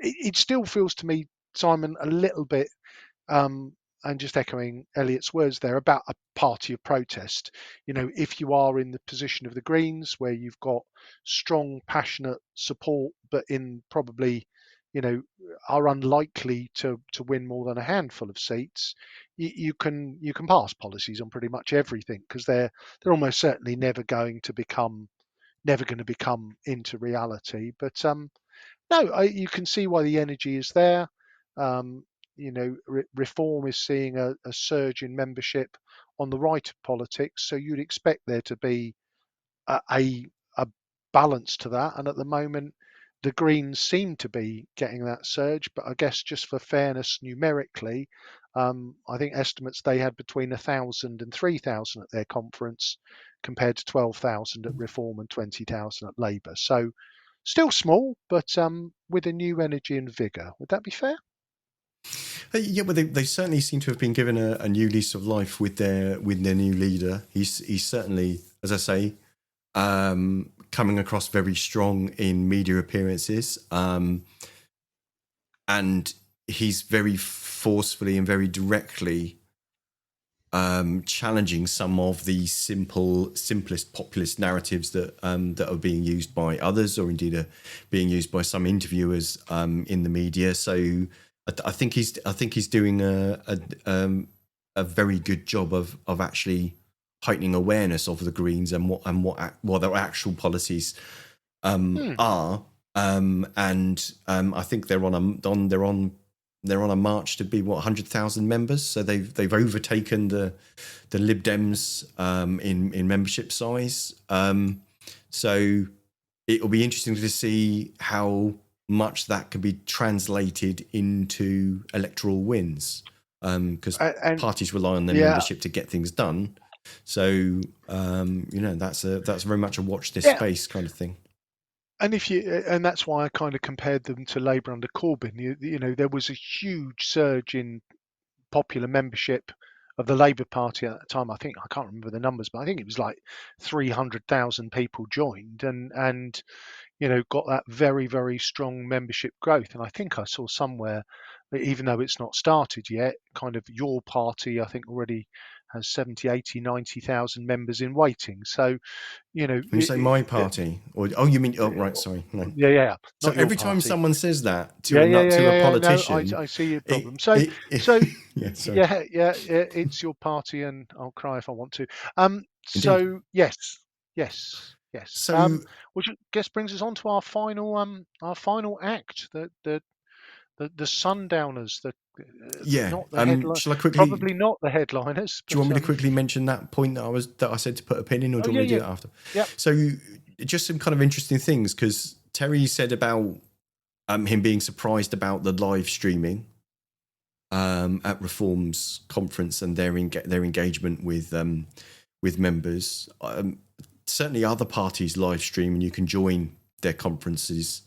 [SPEAKER 1] It still feels to me, Simon, a little bit, and just echoing Elliot's words there, about a party of protest. If you are in the position of the Greens, where you've got strong, passionate support, but in probably, are unlikely to win more than a handful of seats, you can pass policies on pretty much everything, because they're almost certainly never going to become into reality. But no, you can see why the energy is there. Reform is seeing a surge in membership on the right of politics, so you'd expect there to be a balance to that. And at the moment, the Greens seem to be getting that surge, but I guess just for fairness, numerically, I think estimates they had between 1,000 and 3,000 at their conference, compared to 12,000 at Reform and 20,000 at Labour. So still small, but with a new energy and vigour. Would that be fair?
[SPEAKER 2] Yeah, well, they certainly seem to have been given a new lease of life with their new leader. He's certainly, as I say, coming across very strong in media appearances, and he's very forcefully and very directly challenging some of the simplest populist narratives that are being used by others, or indeed are being used by some interviewers in the media. So I think he's doing a very good job of actually heightening awareness of the Greens and what their actual policies are. I think they're on they're on a march to be 100,000 members. So they've overtaken the Lib Dems in membership size. So it will be interesting to see how much that can be translated into electoral wins, because parties rely on their membership to get things done. So that's very much a watch this space kind of thing.
[SPEAKER 1] And that's why I kind of compared them to Labour under Corbyn. You know, there was a huge surge in popular membership of the Labour Party at the time. I can't remember the numbers, but I think it was like 300,000 people joined, and got that very, very strong membership growth. And I think I saw somewhere, even though it's not started yet, kind of your party, I think, already has 70, 80, 90,000 members in waiting. So,
[SPEAKER 2] when you say my party, you mean right? Sorry, no.
[SPEAKER 1] Yeah.
[SPEAKER 2] So every time someone says that to a politician,
[SPEAKER 1] no, I see your problem. So it's your party, and I'll cry if I want to. So yes.
[SPEAKER 2] So
[SPEAKER 1] which I guess brings us on to our final act, the Sundowners. Not the headline.
[SPEAKER 2] Shall I quickly?
[SPEAKER 1] Probably not the headliners.
[SPEAKER 2] Do you want me to quickly mention that point that I said to put a pin in, or do you want me to do that after?
[SPEAKER 1] Yeah.
[SPEAKER 2] So just some kind of interesting things, because Terry said about him being surprised about the live streaming at Reform's conference and their engagement with members. Certainly, other parties live stream, and you can join their conferences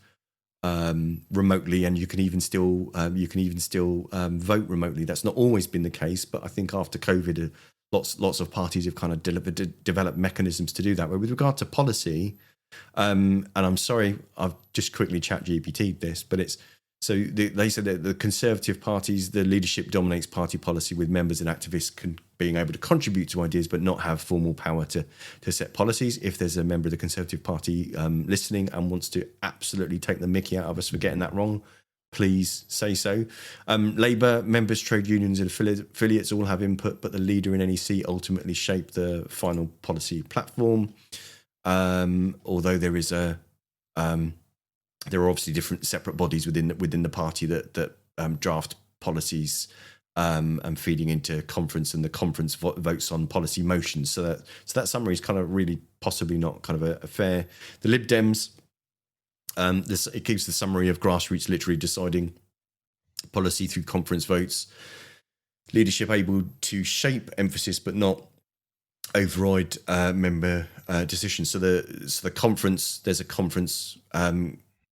[SPEAKER 2] remotely, and you can even still vote remotely. That's not always been the case, but I think after COVID, lots of parties have kind of developed mechanisms to do that. But with regard to policy, and I'm sorry, I've just quickly ChatGPT'd this, but it's they said that the Conservative parties, the leadership dominates party policy, with members and activists being able to contribute to ideas but not have formal power to set policies. If there's a member of the Conservative Party listening and wants to absolutely take the mickey out of us for getting that wrong, please say so. Labour members, trade unions and affiliates all have input, but the leader in any seat ultimately shape the final policy platform. Although there are obviously different separate bodies within the party that draft policies and feeding into conference, and the conference votes on policy motions. So that summary is kind of really possibly not kind of a fair. The Lib Dems, it gives the summary of grassroots literally deciding policy through conference votes. Leadership able to shape emphasis but not override member decisions. So the conference, there's a conference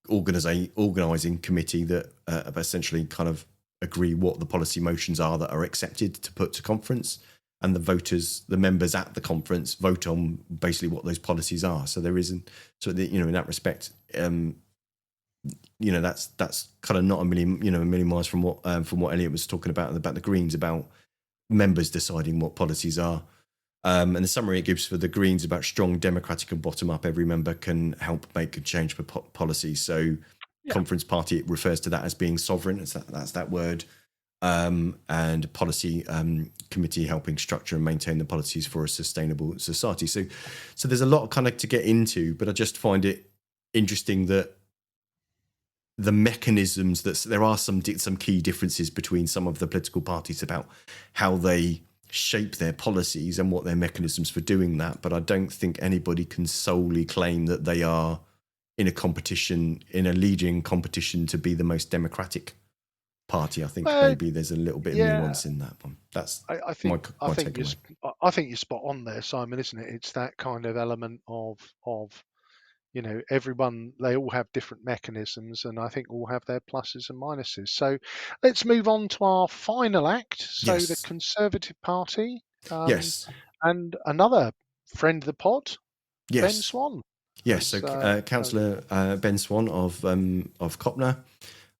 [SPEAKER 2] organising committee that essentially kind of agree what the policy motions are that are accepted to put to conference, and the members at the conference vote on basically what those policies are. So there isn't, in that respect, that's kind of not a million miles from what Elliot was talking about the Greens, about members deciding what policies are. And the summary it gives for the Greens about strong democratic and bottom up, every member can help make a change for policy. So conference party, it refers to that as being sovereign. That's that word. And policy committee helping structure and maintain the policies for a sustainable society. So there's a lot kind of to get into, but I just find it interesting that the mechanisms, that there are some key differences between some of the political parties about how they shape their policies and what their mechanisms for doing that. But I don't think anybody can solely claim that they are in a leading competition to be the most democratic party. I think maybe there's a little bit of nuance in that one. That's I think
[SPEAKER 1] you're spot on there, Simon, isn't it? It's that kind of element of everyone, they all have different mechanisms, and I think all have their pluses and minuses. So let's move on to our final act. So the Conservative Party, and another friend of the pod, Ben Swan.
[SPEAKER 2] Yes, so Councillor Ben Swan of Copner.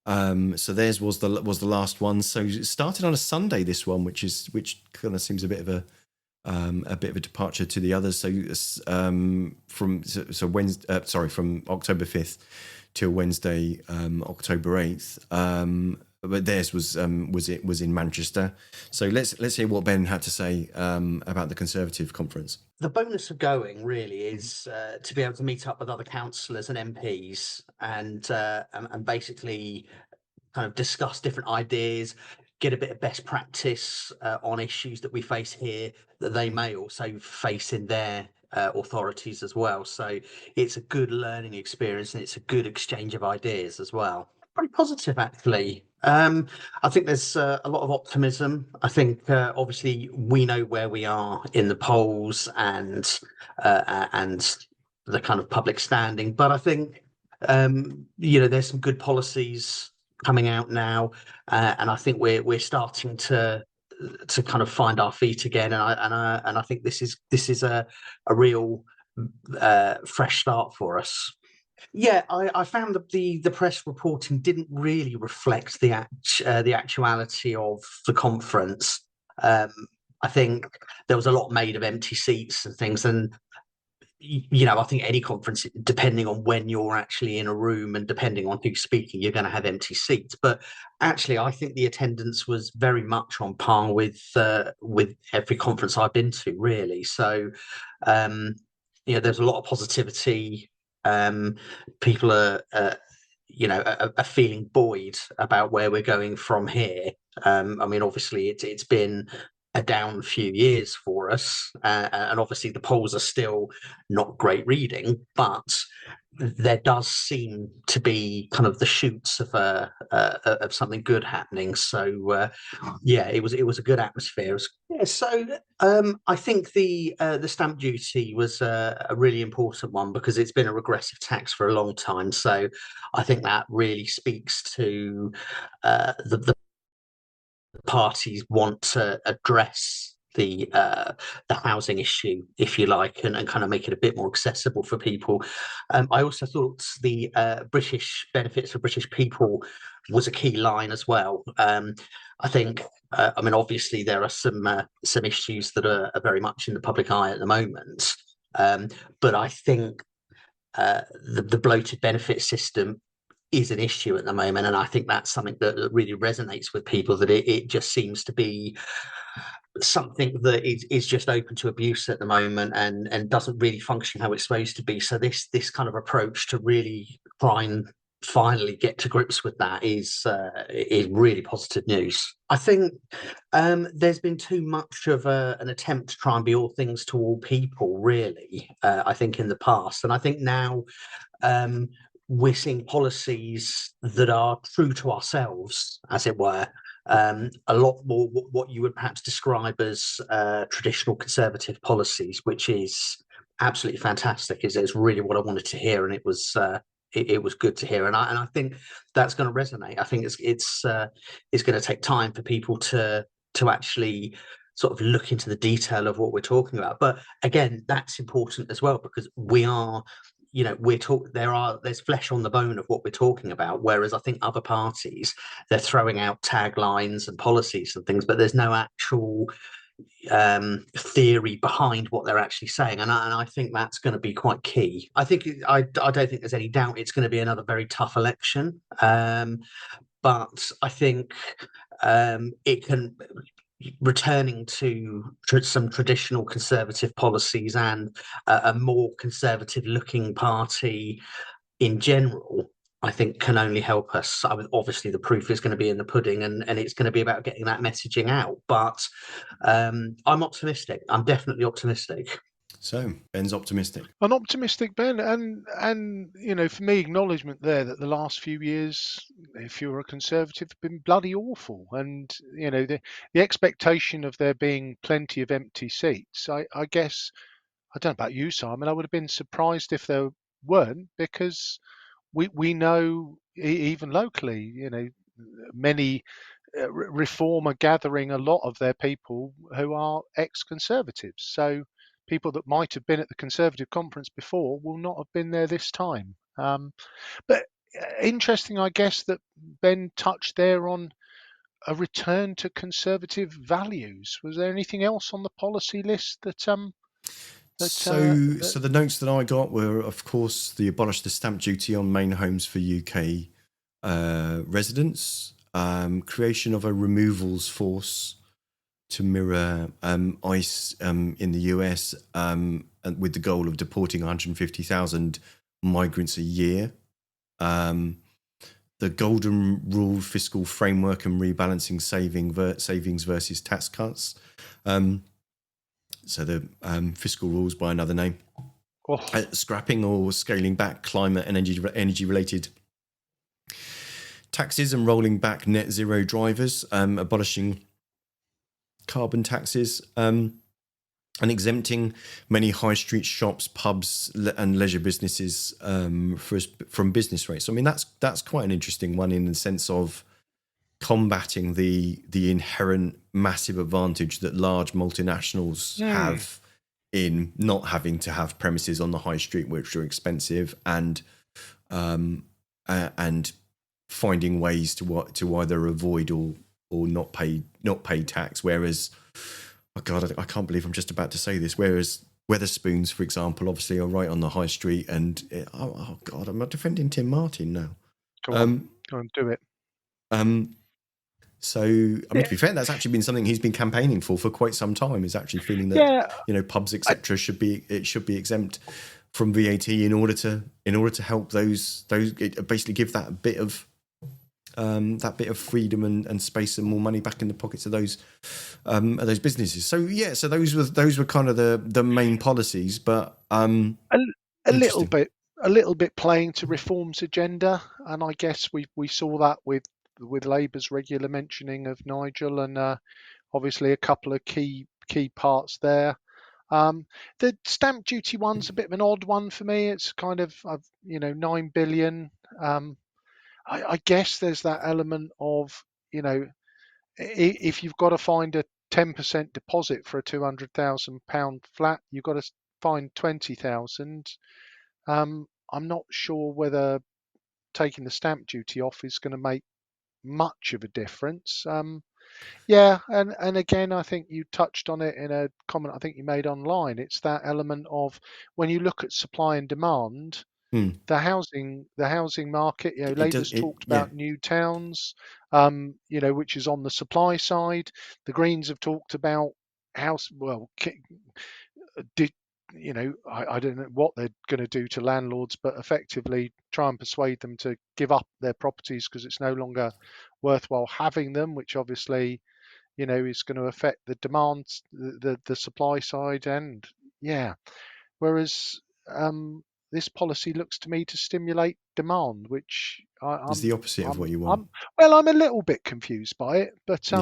[SPEAKER 2] So theirs was the last one. So it started on a Sunday, this one, which kind of seems a bit of a departure to the others. So from October 5th till Wednesday, October 8th. But theirs was in Manchester. So let's hear what Ben had to say about the Conservative conference.
[SPEAKER 7] The bonus of going really is to be able to meet up with other councillors and MPs and basically kind of discuss different ideas, get a bit of best practice on issues that we face here that they may also face in their authorities as well. So it's a good learning experience, and it's a good exchange of ideas as well. Pretty positive, actually. I think there's a lot of optimism. I think obviously we know where we are in the polls and the kind of public standing, but I think there's some good policies coming out now, and I think we're starting to kind of find our feet again. And I think this is a real fresh start for us. Yeah, I found that the press reporting didn't really reflect the actuality of the conference. I think there was a lot made of empty seats and things, and I think any conference, depending on when you're actually in a room and depending on who's speaking, you're going to have empty seats. But actually, I think the attendance was very much on par with every conference I've been to, really. So, there's a lot of positivity. People are feeling buoyed about where we're going from here. Obviously, it's been a down few years for us, and obviously the polls are still not great reading, but there does seem to be kind of the shoots of something good happening. So it was a good atmosphere. I think the stamp duty was a really important one because it's been a regressive tax for a long time. So I think that really speaks to the parties want to address the housing issue, if you like, and kind of make it a bit more accessible for people. I also thought the British benefits for British people was a key line as well. I think, obviously there are some issues that are very much in the public eye at the moment, but I think the bloated benefit system is an issue at the moment, and I think that's something that really resonates with people, that it just seems to be something that is just open to abuse at the moment and doesn't really function how it's supposed to be. So this kind of approach to really try and finally get to grips with that is really positive news. I think there's been too much of an attempt to try and be all things to all people, really, I think in the past, and I think now we're seeing policies that are true to ourselves, as it were. A lot more what you would perhaps describe as traditional conservative policies, which is absolutely fantastic. Is really what I wanted to hear, and it was good to hear, and I think that's going to resonate. I think it's going to take time for people to actually sort of look into the detail of what we're talking about. But again, that's important as well, because we are. There's flesh on the bone of what we're talking about, whereas I think other parties, they're throwing out taglines and policies and things, but there's no actual theory behind what they're actually saying, and I think that's going to be quite key. I don't think there's any doubt it's going to be another very tough election, but I think it can. Returning to some traditional conservative policies and a more conservative looking party in general, I think can only help us. Obviously the proof is going to be in the pudding, and it's going to be about getting that messaging out, but I'm optimistic. I'm definitely optimistic.
[SPEAKER 2] So Ben's optimistic.
[SPEAKER 1] An optimistic Ben, and for me, acknowledgement there that the last few years, if you're a Conservative, have been bloody awful, and the expectation of there being plenty of empty seats. I guess, I don't know about you, Simon, I would have been surprised if there weren't, because we know even locally, many Reform are gathering a lot of their people who are ex-Conservatives. So people that might have been at the Conservative conference before will not have been there this time. But interesting, I guess, that Ben touched there on a return to Conservative values. Was there anything else on the policy list that? So
[SPEAKER 2] the notes that I got were, of course, the abolish the stamp duty on main homes for UK residents, creation of a removals force to mirror ICE in the US, and with the goal of deporting 150,000 migrants a year. the golden rule fiscal framework and rebalancing savings versus tax cuts. So the fiscal rules by another name. Scrapping or scaling back climate and energy related taxes and rolling back net zero drivers, abolishing carbon taxes, and exempting many high street shops, pubs, and leisure businesses from business rates. I mean, that's quite an interesting one in the sense of combating the inherent massive advantage that large multinationals have in not having to have premises on the high street, which are expensive, and finding ways to either avoid or not pay tax. Whereas, oh God, I can't believe I'm just about to say this. Whereas Weatherspoons, for example, obviously are right on the high street, and oh God, I'm not defending Tim Martin now.
[SPEAKER 1] Go on, do it.
[SPEAKER 2] So, I mean, to be fair, that's actually been something he's been campaigning for quite some time. Is actually feeling that pubs, etc., should be exempt from VAT in order to help those basically give that bit of freedom and space and more money back in the pockets of those businesses. So so those were kind of the main policies, but
[SPEAKER 1] a little bit playing to Reform's agenda, and I guess we saw that with Labour's regular mentioning of Nigel, and obviously a couple of key parts there. The stamp duty one's a bit of an odd one for me. It's kind of 9 billion. I guess there's that element of, if you've got to find a 10% deposit for a £200,000 flat, you've got to find 20,000. I'm not sure whether taking the stamp duty off is going to make much of a difference. And again, I think you touched on it in a comment I think you made online. It's that element of when you look at supply and demand, the housing market. Labour's talked about new towns, which is on the supply side. The Greens have talked about house. Well, I don't know what they're going to do to landlords, but effectively try and persuade them to give up their properties because it's no longer worthwhile having them, which obviously, is going to affect the demand, the supply side, and whereas this policy looks to me to stimulate demand, which
[SPEAKER 2] is the opposite of what you want.
[SPEAKER 1] I'm a little bit confused by it, but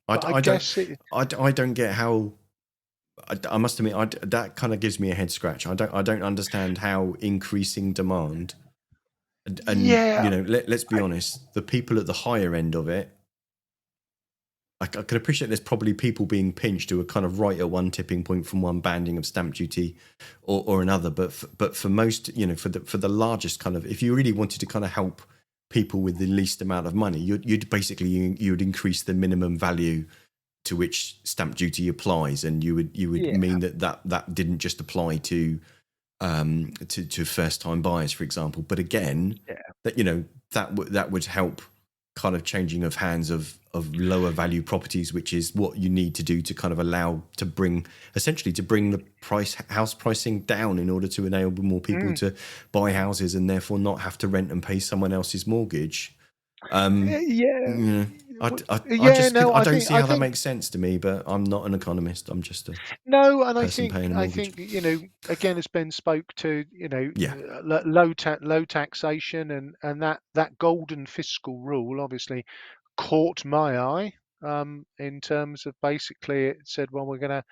[SPEAKER 1] I guess
[SPEAKER 2] I don't get how. I must admit, that kind of gives me a head scratch. I don't understand how increasing demand, and let's be honest, the people at the higher end of it, I can appreciate there's probably people being pinched who are kind of right at one tipping point from one banding of stamp duty or another. But for most, for the largest kind of, if you really wanted to kind of help people with the least amount of money, you'd basically you'd increase the minimum value to which stamp duty applies, and you would mean that didn't just apply to first time buyers, for example. But again, that would help kind of changing of hands of lower value properties, which is what you need to do to kind of allow to bring the house pricing down in order to enable more people to buy houses and therefore not have to rent and pay someone else's mortgage. I don't see how that makes sense to me, but I'm not an economist. I'm just a person paying a mortgage.
[SPEAKER 1] I think again, as Ben spoke to, low taxation and that golden fiscal rule obviously caught my eye in terms of basically it said, well, we're gonna.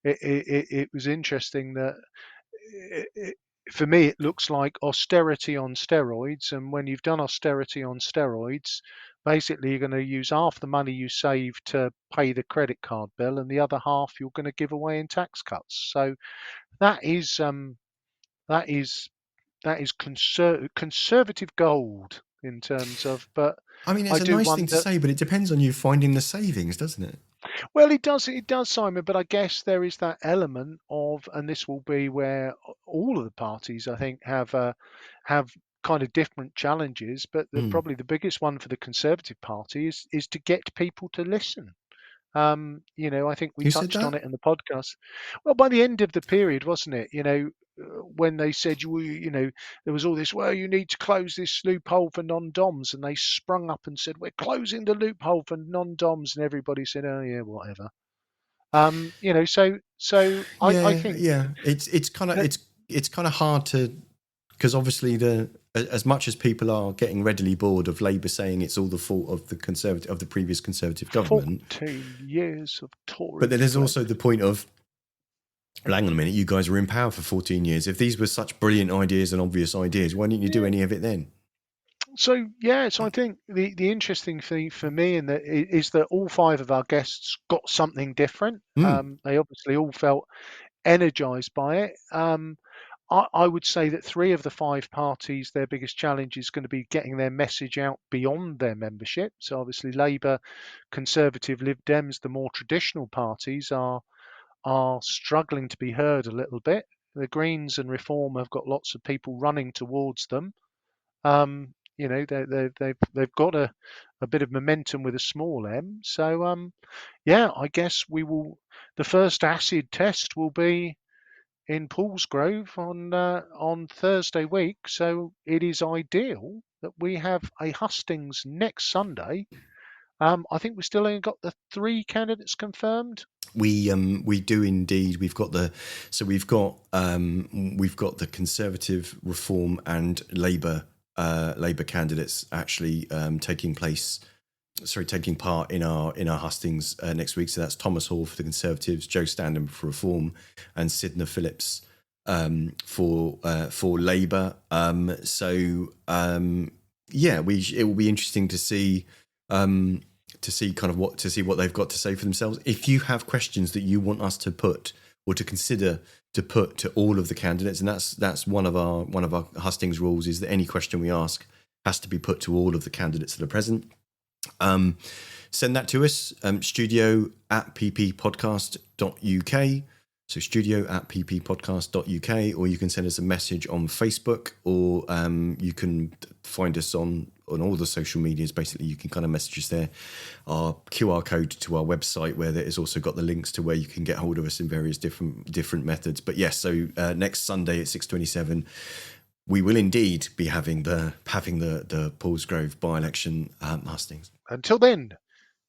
[SPEAKER 1] It was interesting that. For me, it looks like austerity on steroids. And when you've done austerity on steroids, basically you're going to use half the money you save to pay the credit card bill, and the other half you're going to give away in tax cuts. So that is conservative gold in terms of. But
[SPEAKER 2] I mean, it's a nice thing to say, but it depends on you finding the savings, doesn't it?
[SPEAKER 1] Well, it does, Simon. But I guess there is that element of, and this will be where all of the parties, I think, have kind of different challenges. But probably the biggest one for the Conservative Party is to get people to listen. I think we touched on it in the podcast. Well, by the end of the period, wasn't it? when they said, there was all this, well, you need to close this loophole for non-DOMs, and they sprung up and said, we're closing the loophole for non-DOMs, and everybody said, oh yeah, whatever. I think
[SPEAKER 2] it's kind of it's kind of hard to, because obviously as much as people are getting readily bored of Labour saying it's all the fault of the previous Conservative government,
[SPEAKER 1] 14 years of Tory,
[SPEAKER 2] but then there's also the point of, well, hang on a minute, you guys were in power for 14 years. If these were such brilliant ideas and obvious ideas, why didn't you do any of it then?
[SPEAKER 1] So I think the interesting thing for me is that all 5 of our guests got something different. They obviously all felt energised by it. I would say that 3 of the 5 parties, their biggest challenge is going to be getting their message out beyond their membership. So obviously Labour, Conservative, Lib Dems, the more traditional parties are struggling to be heard a little bit. The Greens and Reform have got lots of people running towards them. They've got a bit of momentum with a small m. So I guess the first acid test will be in Paulsgrove on Thursday week. So it is ideal that we have a hustings next Sunday. I think we still only got the 3 candidates confirmed.
[SPEAKER 2] We do indeed. We've got the Conservative, Reform, and Labour candidates actually taking part in our hustings next week. So that's Thomas Hall for the Conservatives, Joe Standham for Reform, and Sidna Phillips for Labour. It will be interesting to see what they've got to say for themselves. If you have questions that you want us to put or to consider to put to all of the candidates, and that's one of our hustings rules, is that any question we ask has to be put to all of the candidates that are present. Send that to us, studio@pppodcast.uk. So studio@pppodcast.uk, or you can send us a message on Facebook, or you can find us on all the social medias. Basically, you can kind of message us there. Our QR code to our website, where there is also got the links to where you can get hold of us in various different methods. But yes, so next Sunday at 6:27, we will indeed be having the Paulsgrove by-election hustings.
[SPEAKER 1] Until then,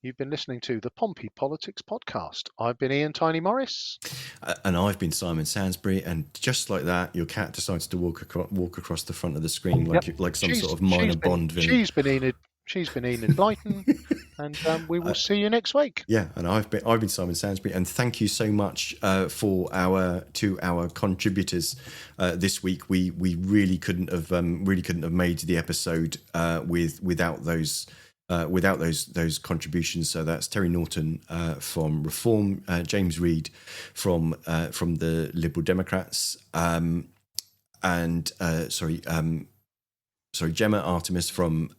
[SPEAKER 1] you've been listening to the Pompey Politics Podcast. I've been Ian Tiny Morris.
[SPEAKER 2] And I've been Simon Sansbury. And just like that, your cat decides to walk across the front of the screen like some sort of minor Bond villain.
[SPEAKER 1] She's been Enid Blyton. And we will see you next week.
[SPEAKER 2] Yeah, and I've been Simon Sansbury, and thank you so much to our contributors this week. We really couldn't have made the episode without those contributions. So that's Terry Norton from Reform, James Reed from the Liberal Democrats, Gemma Artemis from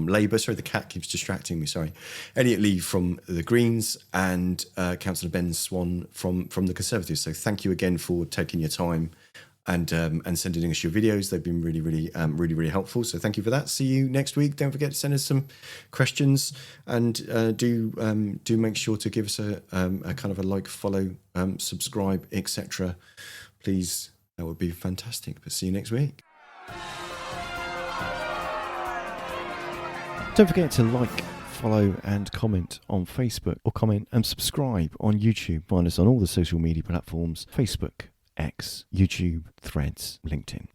[SPEAKER 2] Labour. Sorry, the cat keeps distracting me. Sorry, Elliot Lee from the Greens, and Councillor Ben Swan from the Conservatives. So thank you again for taking your time and sending us your videos. They've been really helpful. So thank you for that. See you next week. Don't forget to send us some questions, and do make sure to give us a kind of a like, follow, subscribe, etc. Please, that would be fantastic. But see you next week. Don't forget to like, follow and comment on Facebook, or comment and subscribe on YouTube. Find us on all the social media platforms: Facebook, X, YouTube, Threads, LinkedIn.